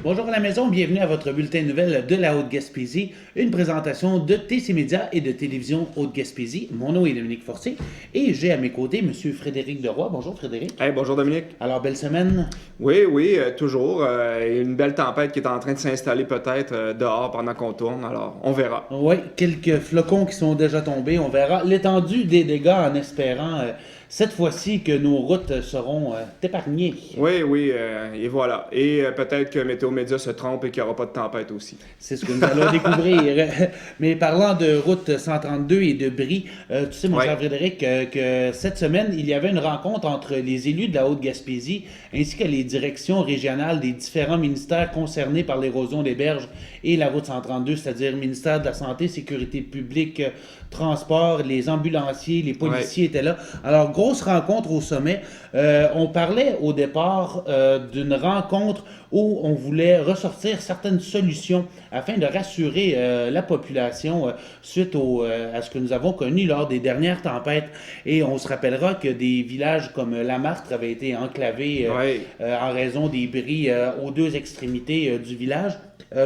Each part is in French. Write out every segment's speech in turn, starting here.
Bonjour à la maison, bienvenue à votre bulletin de nouvelles de la Haute-Gaspésie, une présentation de TC Média et de Télévision Haute-Gaspésie. Mon nom est Dominique Fortier et j'ai à mes côtés M. Frédéric Deroy. Bonjour Frédéric. Hey, bonjour Dominique. Alors, belle semaine? Oui, toujours. Une belle tempête qui est en train de s'installer peut-être dehors pendant qu'on tourne, alors on verra. Oui, quelques flocons qui sont déjà tombés. On verra l'étendue des dégâts en espérant cette fois-ci que nos routes seront épargnées. Oui, et voilà. Et peut-être que Météo Média se trompe et qu'il n'y aura pas de tempête aussi. C'est ce que nous allons découvrir. Mais parlant de route 132 et de bris, tu sais, mon cher Frédéric, que cette semaine, il y avait une rencontre entre les élus de la Haute-Gaspésie ainsi que les directions régionales des différents ministères concernés par l'érosion des berges et la route 132, c'est-à-dire le ministère de la Santé, Sécurité publique, Transport, les ambulanciers, les policiers étaient là. Alors, grosse rencontre au sommet. On parlait au départ d'une rencontre où on voulait ressortir certaines solutions afin de rassurer la population suite à ce que nous avons connu lors des dernières tempêtes. Et on se rappellera que des villages comme Lamartre avaient été enclavés en raison des bris aux deux extrémités du village.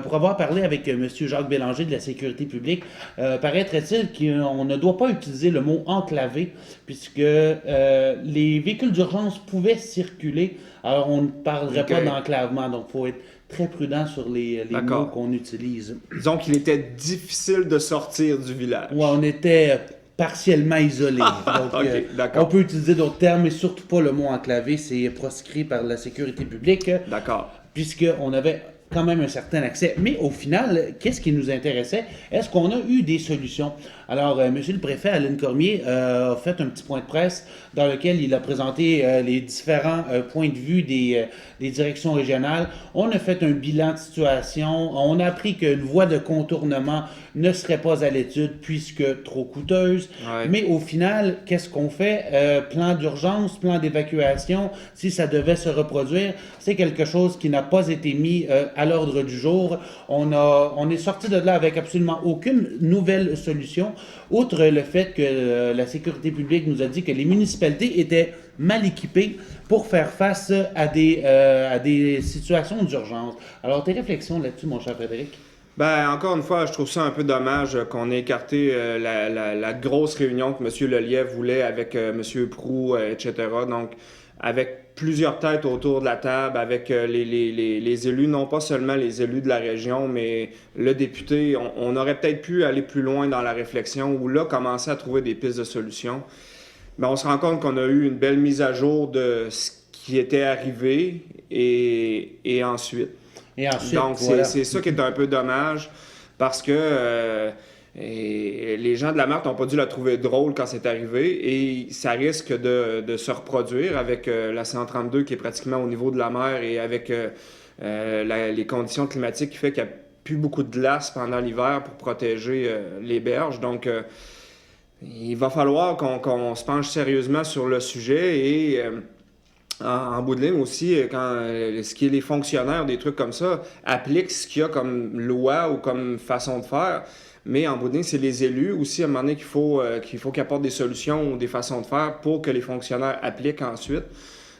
Pour avoir parlé avec M. Jacques Bélanger de la Sécurité publique, paraîtrait-il qu'on ne doit pas utiliser le mot enclavé puisque les véhicules d'urgence pouvaient circuler. Alors, on ne parlerait pas d'enclavement, donc il faut être très prudent sur les mots qu'on utilise. Disons qu'il était difficile de sortir du village. Ouais, on était partiellement isolé. Donc, on peut utiliser d'autres termes, mais surtout pas le mot enclavé. C'est proscrit par la Sécurité publique. D'accord. Puisqu'on avait quand même un certain accès. Mais au final, qu'est-ce qui nous intéressait? Est-ce qu'on a eu des solutions? Alors, Monsieur le préfet, Alain Cormier, a fait un petit point de presse dans lequel il a présenté les différents points de vue des directions régionales. On a fait un bilan de situation. On a appris qu'une voie de contournement ne serait pas à l'étude puisque trop coûteuse. Ouais. Mais au final, qu'est-ce qu'on fait? Plan d'urgence, plan d'évacuation, si ça devait se reproduire, c'est quelque chose qui n'a pas été mis à l'ordre du jour. On est sorti de là avec absolument aucune nouvelle solution, outre le fait que la Sécurité publique nous a dit que les municipalités étaient mal équipées pour faire face à des situations d'urgence. Alors, tes réflexions là-dessus, mon cher Frédéric? Ben, encore une fois, je trouve ça un peu dommage qu'on ait écarté la grosse réunion que M. Lelièvre voulait avec M. Proulx, etc. Donc, avec plusieurs têtes autour de la table, avec les élus, non pas seulement les élus de la région, mais le député, on aurait peut-être pu aller plus loin dans la réflexion ou là, commencer à trouver des pistes de solutions. Ben, on se rend compte qu'on a eu une belle mise à jour de ce qui était arrivé et ensuite. Donc, voilà. C'est ça qui est un peu dommage parce que les gens de Lamartre n'ont pas dû la trouver drôle quand c'est arrivé et ça risque de se reproduire avec la 132 qui est pratiquement au niveau de la mer et avec les conditions climatiques qui fait qu'il n'y a plus beaucoup de glace pendant l'hiver pour protéger les berges. Donc, il va falloir qu'on se penche sérieusement sur le sujet et... En bout de ligne aussi, quand ce qui est les fonctionnaires, des trucs comme ça, appliquent ce qu'il y a comme loi ou comme façon de faire. Mais en bout de ligne, c'est les élus aussi, à un moment donné, qu'il faut qu'ils apportent des solutions ou des façons de faire pour que les fonctionnaires appliquent ensuite.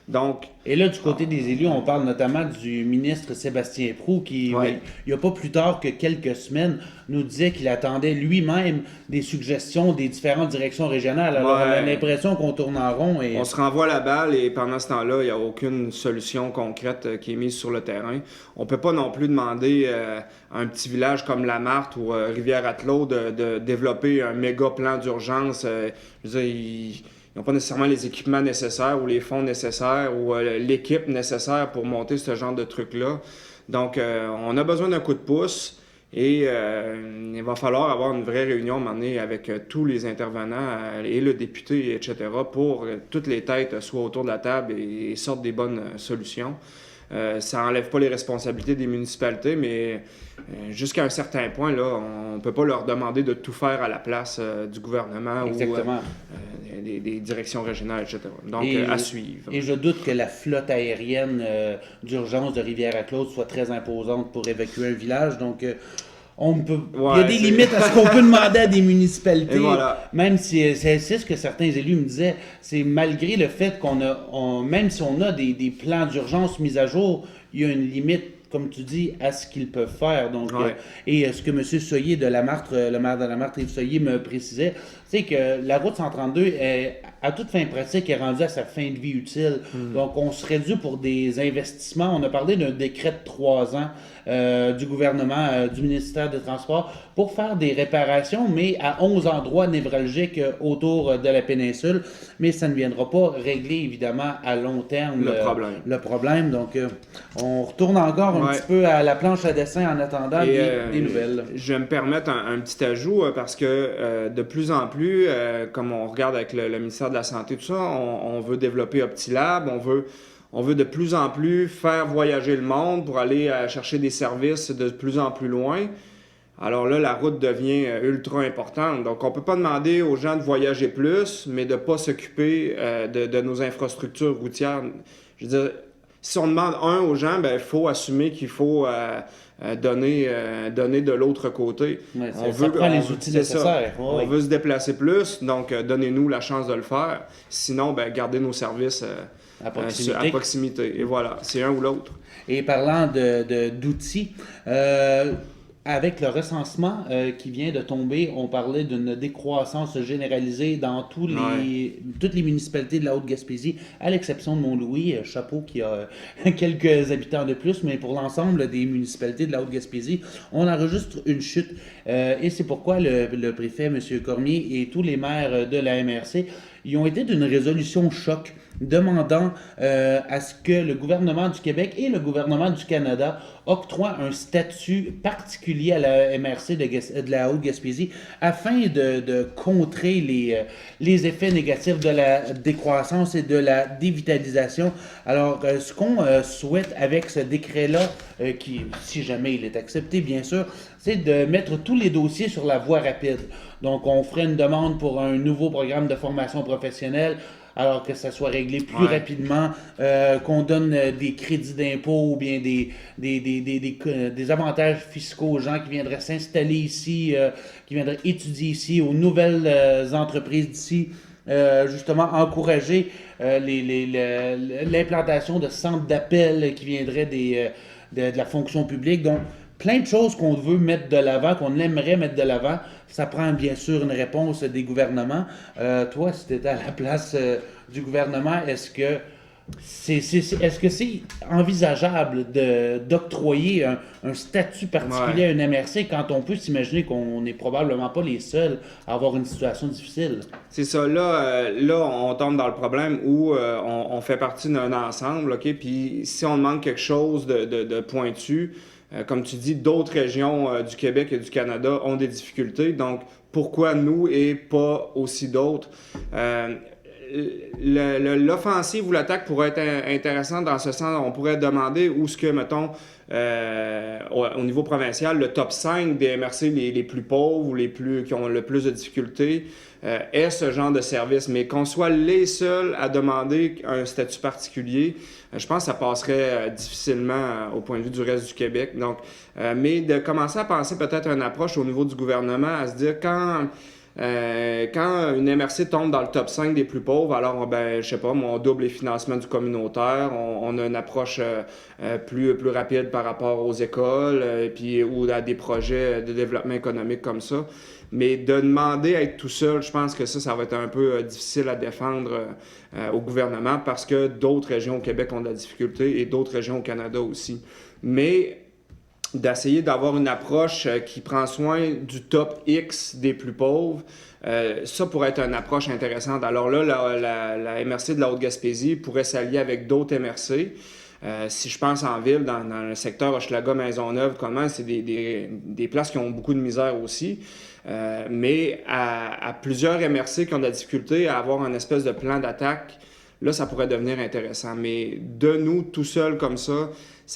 Donc, et là, du côté des élus, on parle notamment du ministre Sébastien Proulx qui, il n'y a pas plus tard que quelques semaines, nous disait qu'il attendait lui-même des suggestions des différentes directions régionales. Alors, on a l'impression qu'on tourne en rond. Et... on se renvoie la balle et pendant ce temps-là, il n'y a aucune solution concrète qui est mise sur le terrain. On ne peut pas non plus demander à un petit village comme Lamartre ou Rivière-Attelot de développer un méga plan d'urgence. Je veux dire, ils n'ont pas nécessairement les équipements nécessaires ou les fonds nécessaires ou l'équipe nécessaire pour monter ce genre de truc-là. Donc, on a besoin d'un coup de pouce et il va falloir avoir une vraie réunion à un moment donné avec tous les intervenants et le député, etc., pour que toutes les têtes soient autour de la table et sortent des bonnes solutions. Ça n'enlève pas les responsabilités des municipalités, mais jusqu'à un certain point, là, on ne peut pas leur demander de tout faire à la place du gouvernement ou des directions régionales, etc. Donc, à suivre. Et je doute que la flotte aérienne d'urgence de Rivière-Attelot soit très imposante pour évacuer un village. Donc, on peut, il y a des limites à ce qu'on peut demander à des municipalités. Voilà. Même si c'est ce que certains élus me disaient, c'est malgré le fait même si on a des plans d'urgence mis à jour, il y a une limite comme tu dis, à ce qu'ils peuvent faire. Donc, et ce que M. Soyer de la Martre, le maire de la Martre, Yves Soyer, me précisait, c'est que la route 132 est, à toute fin pratique, est rendue à sa fin de vie utile. Donc, on serait dû pour des investissements. On a parlé d'un décret de 3 ans du gouvernement, du ministère des Transports, pour faire des réparations, mais à 11 endroits névralgiques autour de la péninsule. Mais ça ne viendra pas régler, évidemment, à long terme le problème. Donc, on retourne encore un petit peu à la planche à dessin en attendant des nouvelles. Je vais me permettre un petit ajout parce que de plus en plus, comme on regarde avec le ministère de la Santé, tout ça, on veut développer OptiLab, on veut de plus en plus faire voyager le monde pour aller chercher des services de plus en plus loin. Alors là, la route devient ultra importante. Donc, on ne peut pas demander aux gens de voyager plus, mais de ne pas s'occuper de nos infrastructures routières. Je veux dire, si on demande aux gens, il faut assumer qu'il faut donner de l'autre côté. Ouais, ça prend les outils nécessaires. On veut se déplacer plus, donc donnez-nous la chance de le faire. Sinon, gardez nos services à proximité. Et voilà, c'est un ou l'autre. Et parlant d'outils, avec le recensement qui vient de tomber, on parlait d'une décroissance généralisée dans toutes les municipalités de la Haute-Gaspésie, à l'exception de Mont-Louis, chapeau qui a quelques habitants de plus, mais pour l'ensemble des municipalités de la Haute-Gaspésie, on enregistre une chute. Et c'est pourquoi le préfet, M. Cormier, et tous les maires de la MRC, ils ont été d'une résolution choc demandant à ce que le gouvernement du Québec et le gouvernement du Canada octroient un statut particulier à la MRC de la Haute-Gaspésie afin de contrer les effets négatifs de la décroissance et de la dévitalisation. Alors, ce qu'on souhaite avec ce décret-là, qui, si jamais il est accepté, bien sûr, c'est de mettre tous les dossiers sur la voie rapide. Donc, on ferait une demande pour un nouveau programme de formation professionnelle, alors que ça soit réglé plus rapidement, qu'on donne des crédits d'impôt ou bien des avantages fiscaux aux gens qui viendraient s'installer ici, qui viendraient étudier ici, aux nouvelles entreprises d'ici, justement encourager l'implantation de centres d'appel qui viendraient de la fonction publique. Donc, plein de choses qu'on veut mettre de l'avant, qu'on aimerait mettre de l'avant. Ça prend bien sûr une réponse des gouvernements. Toi, si tu étais à la place du gouvernement, est-ce que c'est envisageable d'octroyer un statut particulier à une MRC quand on peut s'imaginer qu'on n'est probablement pas les seuls à avoir une situation difficile? C'est ça. Là, on tombe dans le problème où on fait partie d'un ensemble, OK? Puis si on demande quelque chose de pointu, comme tu dis, d'autres régions du Québec et du Canada ont des difficultés. Donc, pourquoi nous et pas aussi d'autres? L'offensive ou l'attaque pourrait être intéressante dans ce sens. On pourrait demander où ce que, mettons, au niveau provincial, le top 5 des MRC les plus pauvres ou qui ont le plus de difficultés est ce genre de service. Mais qu'on soit les seuls à demander un statut particulier, je pense que ça passerait difficilement au point de vue du reste du Québec. Donc, mais de commencer à penser peut-être à une approche au niveau du gouvernement, à se dire quand une MRC tombe dans le top 5 des plus pauvres, alors, je sais pas, on double les financements du communautaire, on a une approche plus rapide par rapport aux écoles, ou à des projets de développement économique comme ça. Mais de demander à être tout seul, je pense que ça va être un peu difficile à défendre au gouvernement parce que d'autres régions au Québec ont de la difficulté et d'autres régions au Canada aussi. Mais d'essayer d'avoir une approche qui prend soin du top X des plus pauvres, ça pourrait être une approche intéressante. Alors là, la MRC de la Haute-Gaspésie pourrait s'allier avec d'autres MRC. Si je pense en ville, dans le secteur Hochelaga-Maisonneuve, c'est des places qui ont beaucoup de misère aussi. Mais à plusieurs MRC qui ont de la difficulté à avoir un espèce de plan d'attaque, là, ça pourrait devenir intéressant. Mais de nous, tout seuls comme ça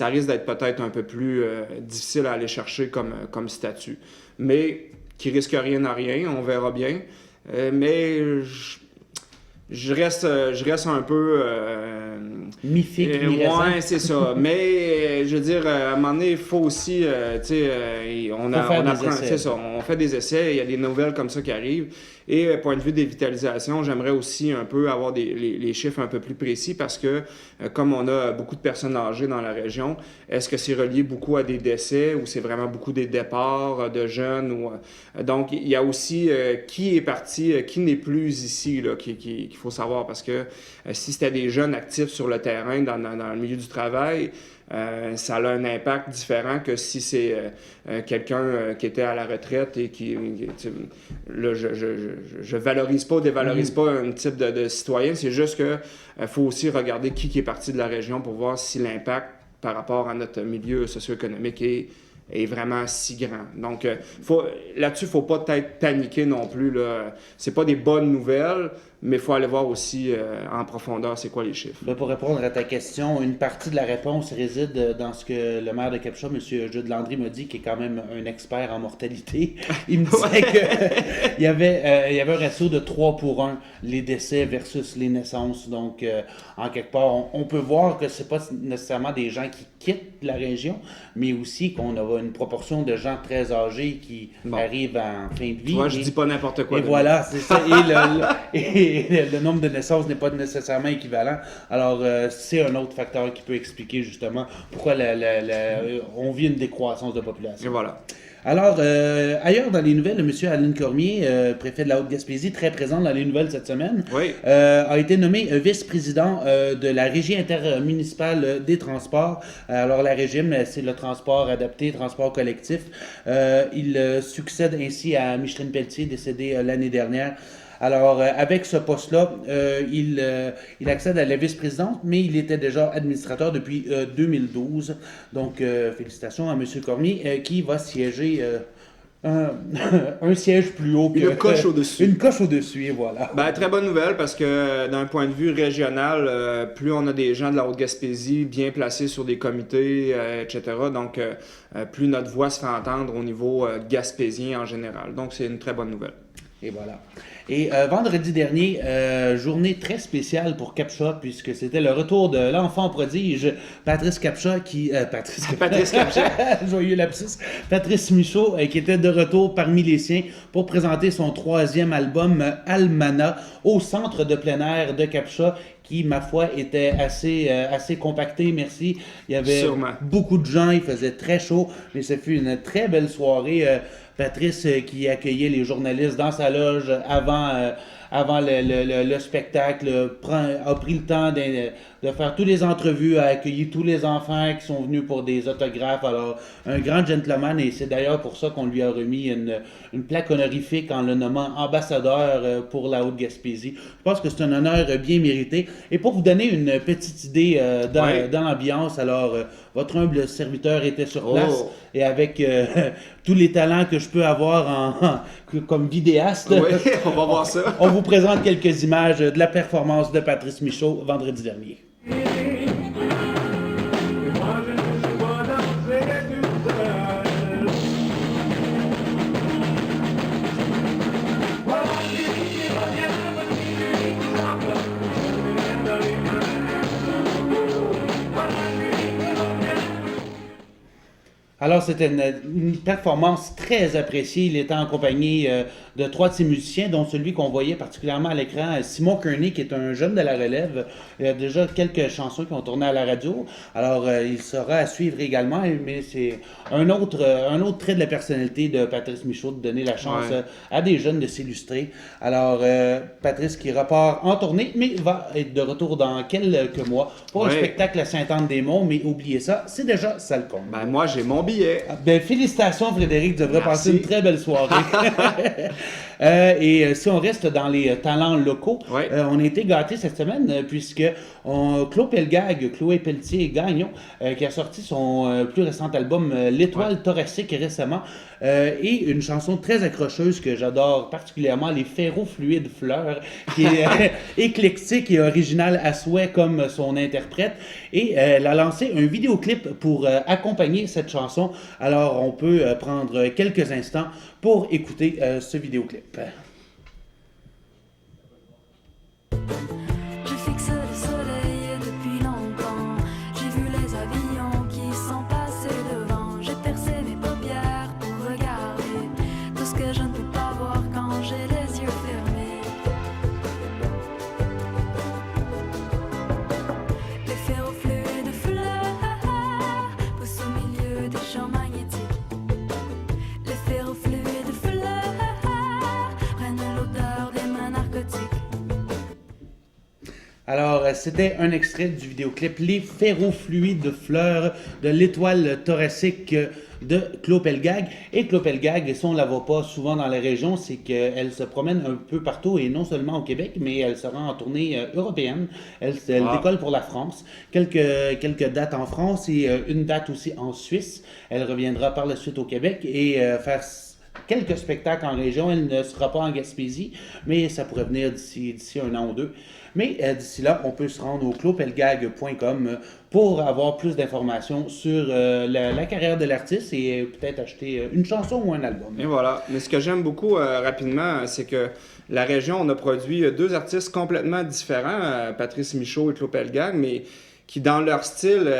risque d'être peut-être un peu plus difficile à aller chercher comme statut. Mais qui risque rien à rien, on verra bien. Mais je reste un peu... Mi-figue, ouais, c'est ça. Mais, je veux dire, à un moment donné, il faut aussi, tu sais, on apprend, c'est ça, on fait des essais, il y a des nouvelles comme ça qui arrivent. Et point de vue des vitalisations, j'aimerais aussi un peu avoir les chiffres un peu plus précis parce que, comme on a beaucoup de personnes âgées dans la région, est-ce que c'est relié beaucoup à des décès ou c'est vraiment beaucoup des départs de jeunes? Donc, il y a aussi qui est parti, qui n'est plus ici, là, qu'il faut savoir parce que si c'était des jeunes actifs sur le terrain, dans le milieu du travail, ça a un impact différent que si c'est quelqu'un qui était à la retraite et là, je valorise pas ou dévalorise pas un type de citoyen, c'est juste que faut aussi regarder qui est parti de la région pour voir si l'impact par rapport à notre milieu socio-économique est vraiment si grand. Donc, là-dessus, il ne faut pas peut-être paniquer non plus. Ce n'est pas des bonnes nouvelles, mais il faut aller voir aussi en profondeur c'est quoi les chiffres. Pour répondre à ta question, une partie de la réponse réside dans ce que le maire de Capcha, M. Jude Landry, m'a dit, qui est quand même un expert en mortalité. Il me disait qu'il y avait un ratio de 3 pour 1, les décès versus les naissances. Donc, en quelque part, on peut voir que ce n'est pas nécessairement des gens qui quittent la région, mais aussi qu'on a une proportion de gens très âgés qui arrivent en fin de vie. Moi, je dis pas n'importe quoi. Et voilà, c'est ça. Et le nombre de naissances n'est pas nécessairement équivalent. Alors, c'est un autre facteur qui peut expliquer justement pourquoi on vit une décroissance de population. Et voilà. Alors, ailleurs dans les nouvelles, M. Alain Cormier, préfet de la Haute-Gaspésie, très présent dans les nouvelles cette semaine, a été nommé vice-président de la Régie intermunicipale des transports. Alors, la régie, c'est le transport adapté, transport collectif. Il succède ainsi à Micheline Pelletier, décédée l'année dernière. Alors, avec ce poste-là, il accède à la vice-présidence, mais il était déjà administrateur depuis 2012. Donc, félicitations à M. Cormier, qui va siéger un siège plus haut. Une coche au-dessus. Une coche au-dessus, et voilà. Très bonne nouvelle, parce que d'un point de vue régional, plus on a des gens de la Haute-Gaspésie bien placés sur des comités, etc., donc plus notre voix se fait entendre au niveau gaspésien en général. Donc, c'est une très bonne nouvelle. Et voilà. Et vendredi dernier, journée très spéciale pour Capcha, puisque c'était le retour de l'enfant prodige, Patrice Capcha, Patrice Capcha, joyeux lapsus, Patrice Michaud, qui était de retour parmi les siens pour présenter son 3e album, Almana, au centre de plein air de Capcha, qui, ma foi, était assez compacté, merci. Il y avait beaucoup de gens, il faisait très chaud, mais ce fut une très belle soirée. Patrice qui accueillait les journalistes dans sa loge avant le spectacle, a pris le temps de faire toutes les entrevues, a accueilli tous les enfants qui sont venus pour des autographes. Alors, un grand gentleman, et c'est d'ailleurs pour ça qu'on lui a remis une plaque honorifique en le nommant ambassadeur pour la Haute-Gaspésie. Je pense que c'est un honneur bien mérité. Et pour vous donner une petite idée dans l'ambiance, alors, votre humble serviteur était sur place, et avec tous les talents que je peux avoir comme vidéaste, on va voir ça. On vous présente quelques images de la performance de Patrice Michaud vendredi dernier. Alors, c'était une performance très appréciée. Il était en compagnie de 3 de ses musiciens, dont celui qu'on voyait particulièrement à l'écran, Simon Kearney, qui est un jeune de la relève. Il y a déjà quelques chansons qui ont tourné à la radio. Alors, il sera à suivre également, mais c'est un autre trait de la personnalité de Patrice Michaud de donner la chance à des jeunes de s'illustrer. Alors, Patrice qui repart en tournée, mais va être de retour dans quelques mois pour un spectacle à Sainte-Anne-des-Monts. Mais oubliez ça, c'est déjà ça le compte. Moi, j'ai mon billet. Félicitations, Frédéric, tu devrais passer une très belle soirée. Et si on reste dans les talents locaux, on a été gâtés cette semaine puisque Chloé Pelletier-Gagnon, qui a sorti son plus récent album L'Étoile thoracique récemment, et une chanson très accrocheuse que j'adore particulièrement, Les ferrofluides fleurs, qui est éclectique et originale à souhait comme son interprète. Et elle a lancé un vidéoclip pour accompagner cette chanson. Alors on peut prendre quelques instants pour écouter ce vidéoclip. Je fixe le soleil depuis longtemps. J'ai vu les avions qui sont passés devant. J'ai percé mes paupières pour regarder tout ce que je ne peux pas voir quand j'ai les yeux fermés. Les ferrofluides de fleurs poussent au milieu des champs magnétiques. Les ferrofluides de fleurs prennent l'odeur des mains narcotiques. Alors, c'était un extrait du vidéoclip Les ferrofluides de fleurs de l'étoile thoracique de Clopelgag. Et Clopelgag, si on ne la voit pas souvent dans la région, c'est qu'elle se promène un peu partout, et non seulement au Québec, mais elle se rend en tournée européenne. Elle décolle pour la France. Quelques dates en France et une date aussi en Suisse. Elle reviendra par la suite au Québec et faire quelques spectacles en région. Elle ne sera pas en Gaspésie, mais ça pourrait venir d'ici un an ou deux. Mais d'ici là, on peut se rendre au clopelgag.com pour avoir plus d'informations sur la carrière de l'artiste et peut-être acheter une chanson ou un album. Et voilà. Mais ce que j'aime beaucoup rapidement, c'est que la région, on a produit deux artistes complètement différents, Patrice Michaud et Clopelgag, mais qui, dans leur style,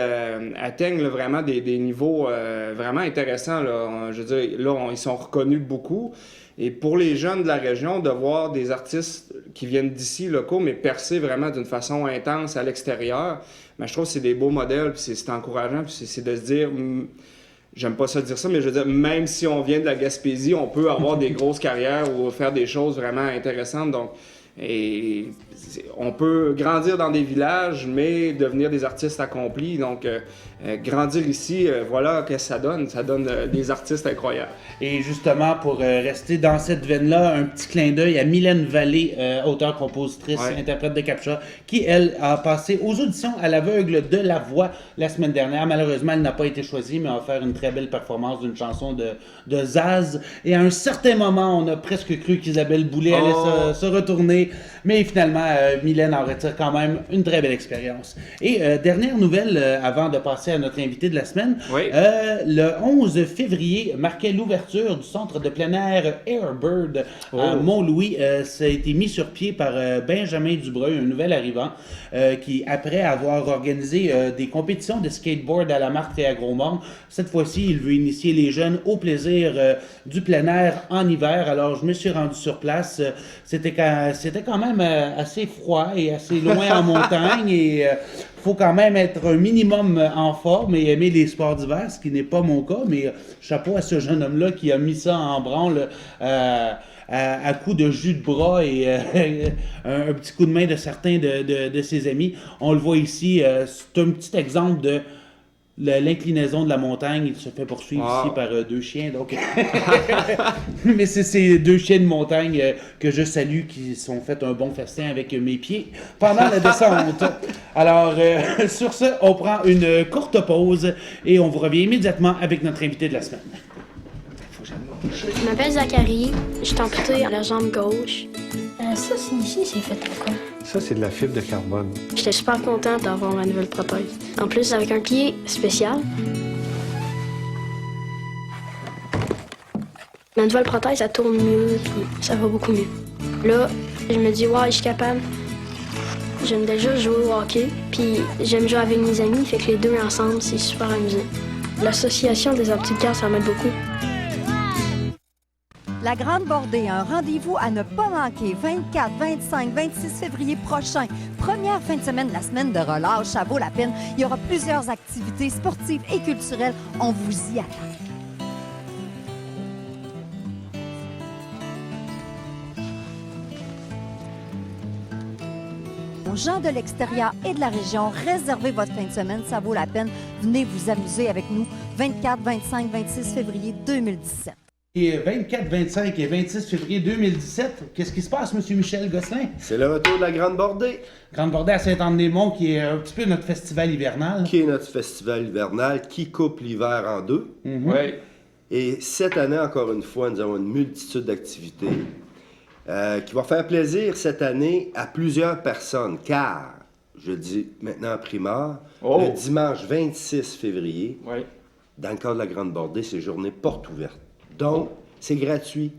atteignent là, vraiment des niveaux vraiment intéressants. Là. Je veux dire, là, ils sont reconnus beaucoup. Et pour les jeunes de la région, de voir des artistes qui viennent d'ici, locaux, mais percer vraiment d'une façon intense à l'extérieur, ben, je trouve que c'est des beaux modèles, puis c'est encourageant, puis c'est de se dire... J'aime pas ça dire ça, mais je veux dire, même si on vient de la Gaspésie, on peut avoir des grosses carrières ou faire des choses vraiment intéressantes. Donc, et on peut grandir dans des villages, mais devenir des artistes accomplis. Donc, grandir ici, voilà qu'est-ce que ça donne. Ça donne des artistes incroyables. Et justement, pour rester dans cette veine-là, un petit clin d'œil à Mylène Vallée, auteure, compositrice, interprète de Captcha, qui, elle, a passé aux auditions à l'aveugle de la voix la semaine dernière. Malheureusement, elle n'a pas été choisie, mais a offert une très belle performance d'une chanson de Zaz. Et à un certain moment, on a presque cru qu'Isabelle Boulay allait se retourner. Mais finalement, Mylène en retire quand même une très belle expérience. Et dernière nouvelle, avant de passer à notre invité de la semaine, le 11 février marquait l'ouverture du centre de plein air Airbird à Mont-Louis. Ça a été mis sur pied par Benjamin Dubreuil, un nouvel arrivant, qui, après avoir organisé des compétitions de skateboard à la Marthe et à Gros-Morne, cette fois-ci, il veut initier les jeunes au plaisir du plein air en hiver. Alors, je me suis rendu sur place. C'était quand même assez froid et assez loin en montagne, et faut quand même être un minimum en forme et aimer les sports d'hiver, ce qui n'est pas mon cas, mais chapeau à ce jeune homme-là qui a mis ça en branle à coups de jus de bras et un petit coup de main de certains de ses amis. On le voit ici, c'est un petit exemple de l'inclinaison de la montagne. Il se fait poursuivre ici par deux chiens. Donc... Mais c'est ces deux chiens de montagne que je salue, qui sont fait un bon festin avec mes pieds pendant la descente. Alors, sur ce, on prend une courte pause et on vous revient immédiatement avec notre invité de la semaine. Je m'appelle Zachary, je suis amputé à la jambe gauche. Ça, ici, c'est fait pourquoi? Ça, c'est de la fibre de carbone. J'étais super content d'avoir ma nouvelle prothèse. En plus, avec un pied spécial. Ma nouvelle prothèse, ça tourne mieux, puis ça va beaucoup mieux. Là, je me dis, ouais, je suis capable. J'aime déjà jouer au hockey, puis j'aime jouer avec mes amis, fait que les deux ensemble, c'est super amusant. L'association des aptitudes, ça m'aide beaucoup. La Grande Bordée, un rendez-vous à ne pas manquer, 24, 25, 26 février prochain. Première fin de semaine de la semaine de relâche, ça vaut la peine. Il y aura plusieurs activités sportives et culturelles. On vous y attend. Aux gens de l'extérieur et de la région, réservez votre fin de semaine, ça vaut la peine. Venez vous amuser avec nous, 24, 25, 26 février 2017. Et 24, 25 et 26 février 2017, qu'est-ce qui se passe, M. Michel Gosselin? C'est le retour de la Grande Bordée. Grande Bordée à Saint-Anne-des-Monts, qui est un petit peu notre festival hivernal. Qui est notre festival hivernal, qui coupe l'hiver en deux. Oui. Et cette année, encore une fois, nous avons une multitude d'activités qui va faire plaisir cette année à plusieurs personnes, car, je dis maintenant en primeur, le dimanche 26 février, dans le cadre de la Grande Bordée, c'est journée porte ouverte. Donc, c'est gratuit.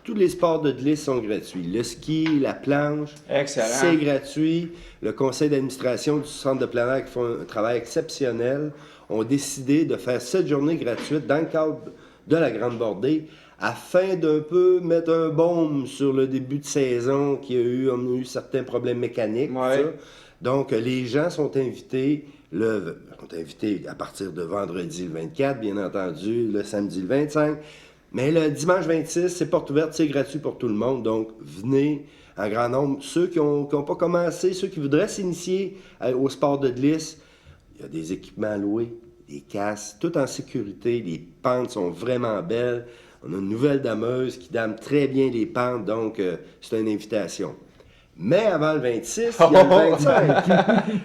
tous les sports de glisse sont gratuits. Le ski, la planche, Excellent. c'est gratuit. Le conseil d'administration du centre de plein air qui font un travail exceptionnel ont décidé de faire 7 journées gratuites dans le cadre de la Grande Bordée afin d'un peu mettre un baume sur le début de saison qui on a eu certains problèmes mécaniques. Ouais. Tout ça. Donc, les gens sont invités à partir de vendredi le 24, bien entendu, le samedi le 25. Mais le dimanche 26, c'est porte ouverte, c'est gratuit pour tout le monde. Donc, venez en grand nombre. Ceux qui n'ont pas commencé, ceux qui voudraient s'initier au sport de glisse, il y a des équipements à louer, des casques, tout en sécurité. Les pentes sont vraiment belles. On a une nouvelle dameuse qui dame très bien les pentes, donc c'est une invitation. Mais avant le 26, il y a le 25.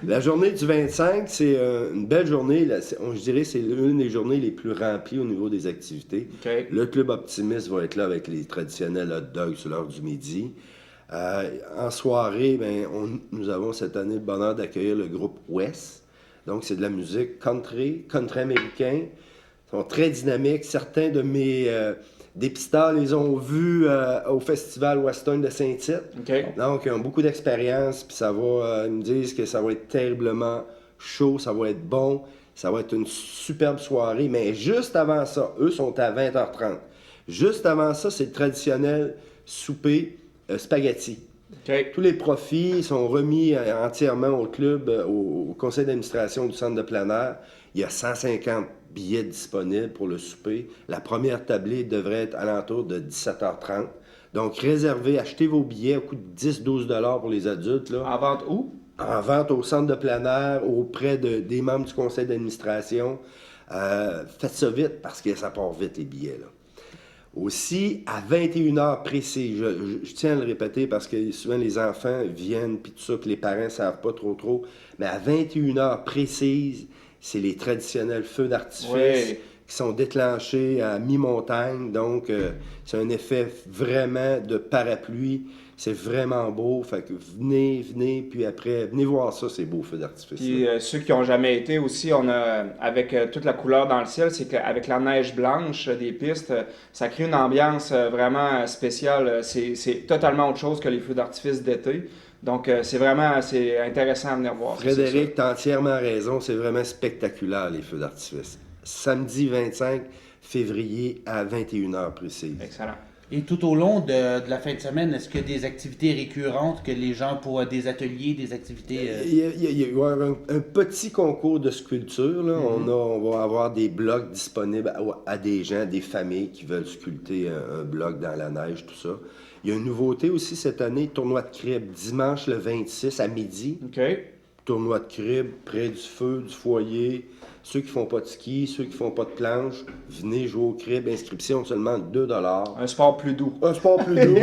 La journée du 25, c'est une belle journée. Je dirais que c'est l'une des journées les plus remplies au niveau des activités. OK. Le Club Optimiste va être là avec les traditionnels hot dogs sur l'heure du midi. En soirée, nous avons cette année le bonheur d'accueillir le groupe West. Donc, c'est de la musique country américain. Ils sont très dynamiques. Certains de mes dépisteurs les ont vus au Festival Western de Saint-Tite. OK. Donc, ils ont beaucoup d'expérience, puis ils me disent que ça va être terriblement chaud, ça va être bon, ça va être une superbe soirée. Mais juste avant ça, eux sont à 20h30. Juste avant ça, c'est le traditionnel souper spaghetti. OK. Tous les profits sont remis entièrement au club, au conseil d'administration du centre de plein air. Il y a 150 billets disponibles pour le souper. La première tablée devrait être alentour de 17h30. Donc, réservez, achetez vos billets au coût de 10-12 $ pour les adultes. Là. En vente où? En vente au centre de plein air, auprès des membres du conseil d'administration. Faites ça vite parce que ça part vite, les billets. Là. Aussi, à 21h précis, je tiens à le répéter parce que souvent les enfants viennent, puis tout ça, que les parents ne savent pas trop, mais à 21h précises, c'est les traditionnels feux d'artifice qui sont déclenchés à mi-montagne. Donc, c'est un effet vraiment de parapluie. C'est vraiment beau. Fait que venez, puis après, venez voir ça, ces beaux feux d'artifice. Puis ceux qui n'ont jamais été aussi, on a, avec toute la couleur dans le ciel, c'est qu'avec la neige blanche des pistes, ça crée une ambiance vraiment spéciale. C'est totalement autre chose que les feux d'artifice d'été. Donc, c'est intéressant à venir voir. Frédéric, tu as entièrement raison. C'est vraiment spectaculaire, les feux d'artifice. Samedi 25 février à 21h précise. Excellent. Et tout au long de la fin de semaine, est-ce qu'il y a des activités récurrentes que les gens pourraient, des ateliers, des activités... Il y a un petit concours de sculpture. Là. On va avoir des blocs disponibles à des gens, des familles qui veulent sculpter un bloc dans la neige, tout ça. Il y a une nouveauté aussi cette année, tournoi de crib, dimanche le 26 à midi. OK. Tournoi de crib, près du feu, du foyer. Ceux qui font pas de ski, ceux qui font pas de planche, venez jouer au crib. Inscription seulement 2 $. Un sport plus doux. Un sport plus doux.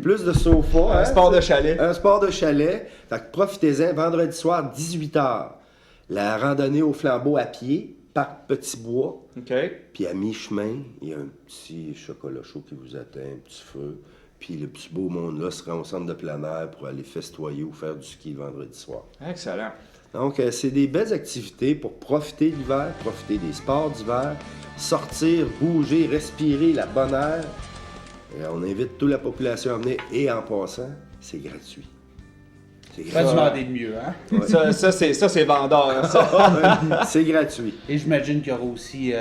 Plus de sofa. Un sport de chalet. Un sport de chalet. Fait que profitez-en. Vendredi soir, 18h. La randonnée au flambeau à pied, parc Petit Bois. OK. Puis à mi-chemin, il y a un petit chocolat chaud qui vous attend, un petit feu. Puis le petit beau monde-là sera au centre de plein air pour aller festoyer ou faire du ski le vendredi soir. Excellent. Donc, c'est des belles activités pour profiter de l'hiver, profiter des sports d'hiver, sortir, bouger, respirer la bonne air. Et on invite toute la population à venir et en passant, c'est gratuit. C'est Pas demander de mieux, hein? Ouais. Ça, c'est vendeur, ça. C'est gratuit. Et j'imagine qu'il y aura aussi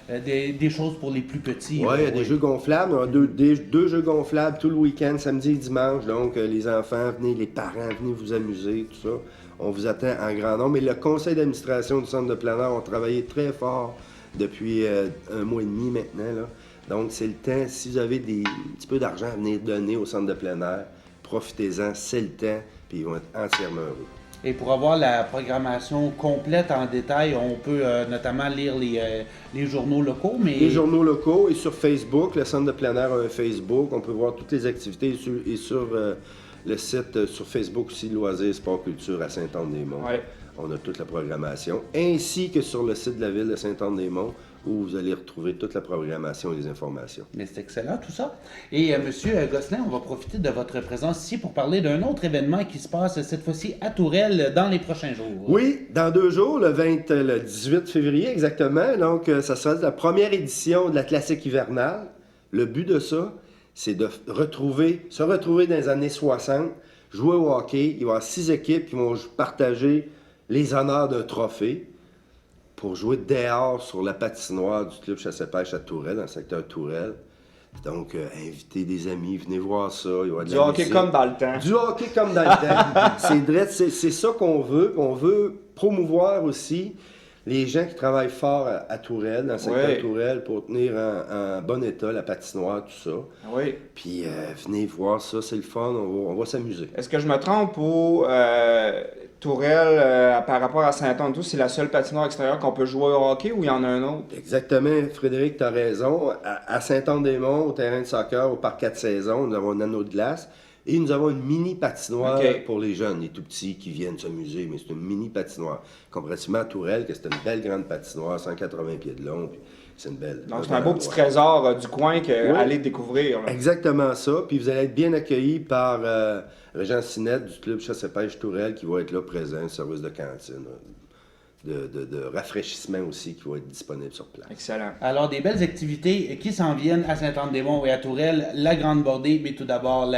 des choses pour les plus petits. Oui, il y a des jeux gonflables. On a deux jeux gonflables tout le week-end, samedi et dimanche. Donc, les enfants, venez, les parents, venez vous amuser, tout ça. On vous attend en grand nombre. Mais le conseil d'administration du centre de plein air a travaillé très fort depuis 1 mois et demi maintenant. Là. Donc, c'est le temps. Si vous avez un petit peu d'argent à venir donner au centre de plein air, profitez-en, c'est le temps, puis ils vont être entièrement heureux. Et pour avoir la programmation complète en détail, on peut notamment lire les journaux locaux. Mais... Les journaux locaux et sur Facebook. Le centre de plein air a un Facebook. On peut voir toutes les activités et sur le site sur Facebook aussi, Loisirs, Sport, Culture à Saint-Anne-des-Monts. Ouais. On a toute la programmation, ainsi que sur le site de la ville de Saint-Anne-des-Monts, où vous allez retrouver toute la programmation et les informations. Mais c'est excellent tout ça. Et Monsieur Gosselin, on va profiter de votre présence ici pour parler d'un autre événement qui se passe cette fois-ci à Tourelle dans les prochains jours. Oui, dans 2 jours, le 18 février exactement. Donc, ça sera la première édition de la classique hivernale. Le but de ça, c'est de se retrouver dans les années 60, jouer au hockey. Il va y avoir 6 équipes qui vont partager les honneurs d'un trophée pour jouer dehors sur la patinoire du club chasse-pêche à Tourelle, dans le secteur Tourelle. Donc, invitez des amis, venez voir ça. Il y aura de Du la hockey musique. comme dans le temps. Du hockey comme dans le temps. C'est ça qu'on veut. On veut promouvoir aussi les gens qui travaillent fort à Tourelle, dans le secteur Tourelle, pour tenir en bon état la patinoire, tout ça. Oui. Puis venez voir ça, c'est le fun, on va s'amuser. Est-ce que je me trompe ou Tourelle, par rapport à Saint-Anne, c'est la seule patinoire extérieure qu'on peut jouer au hockey ou il y en a un autre? Exactement, Frédéric, tu as raison. À Saint-Anne-des-Monts, au terrain de soccer, au parc 4 saisons, nous avons un anneau de glace et nous avons une mini patinoire pour les jeunes, les tout petits qui viennent s'amuser, mais c'est une mini patinoire. Comparativement à Tourelle, que c'est une belle grande patinoire, 180 pieds de long, puis c'est une belle. Donc c'est un beau petit trésor du coin qu'aller découvrir. Là. Exactement ça, puis vous allez être bien accueillis par Régent Sinette du club Chasse-Pêche Tourelle qui va être là présent, service de cantine. De rafraîchissement aussi qui va être disponible sur place. Excellent. Alors, des belles activités qui s'en viennent à Saint-Anne-des-Monts et à Tourelle. La Grande Bordée, mais tout d'abord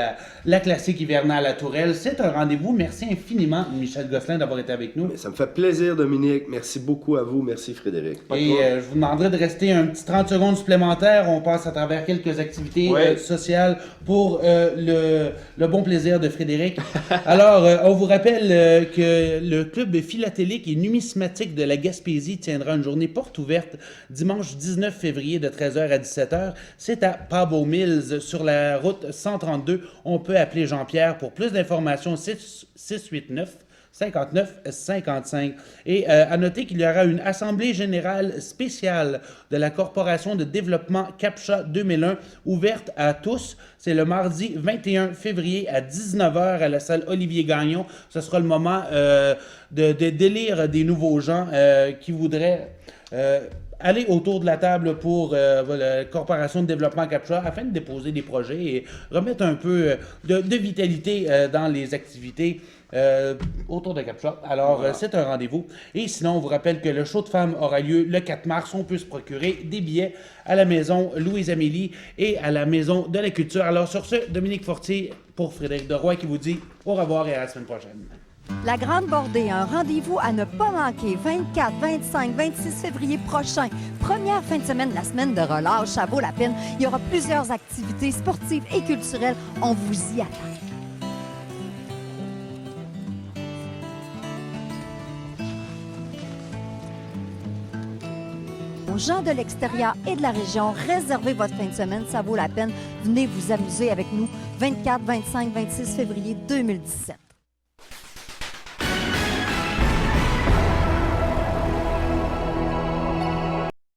la classique hivernale à Tourelle. C'est un rendez-vous. Merci infiniment, Michel Gosselin, d'avoir été avec nous. Mais ça me fait plaisir, Dominique. Merci beaucoup à vous. Merci, Frédéric. Et je vous demanderai de rester un petit 30 secondes supplémentaires. On passe à travers quelques activités sociales pour le bon plaisir de Frédéric. Alors, on vous rappelle que le club philatélique et numismatique de la Gaspésie tiendra une journée porte ouverte dimanche 19 février de 13h à 17h. C'est à Pabot Mills sur la route 132. On peut appeler Jean-Pierre pour plus d'informations 689 59 55. Et à noter qu'il y aura une assemblée générale spéciale de la Corporation de développement CAPTCHA 2001 ouverte à tous. C'est le mardi 21 février à 19h à la salle Olivier Gagnon. Ce sera le moment de délire des nouveaux gens qui voudraient aller autour de la table pour la Corporation de développement CAPTCHA afin de déposer des projets et remettre un peu de vitalité dans les activités autour de CAPTCHA. Alors, c'est un rendez-vous. Et sinon, on vous rappelle que le show de femmes aura lieu le 4 mars. On peut se procurer des billets à la maison Louise-Amélie et à la maison de la culture. Alors, sur ce, Dominique Fortier pour Frédéric Deroy qui vous dit au revoir et à la semaine prochaine. La Grande Bordée, un rendez-vous à ne pas manquer 24, 25, 26 février prochain. Première fin de semaine de la semaine de relâche, ça vaut la peine. Il y aura plusieurs activités sportives et culturelles. On vous y attend. Aux gens de l'extérieur et de la région, réservez votre fin de semaine, ça vaut la peine. Venez vous amuser avec nous 24, 25, 26 février 2017.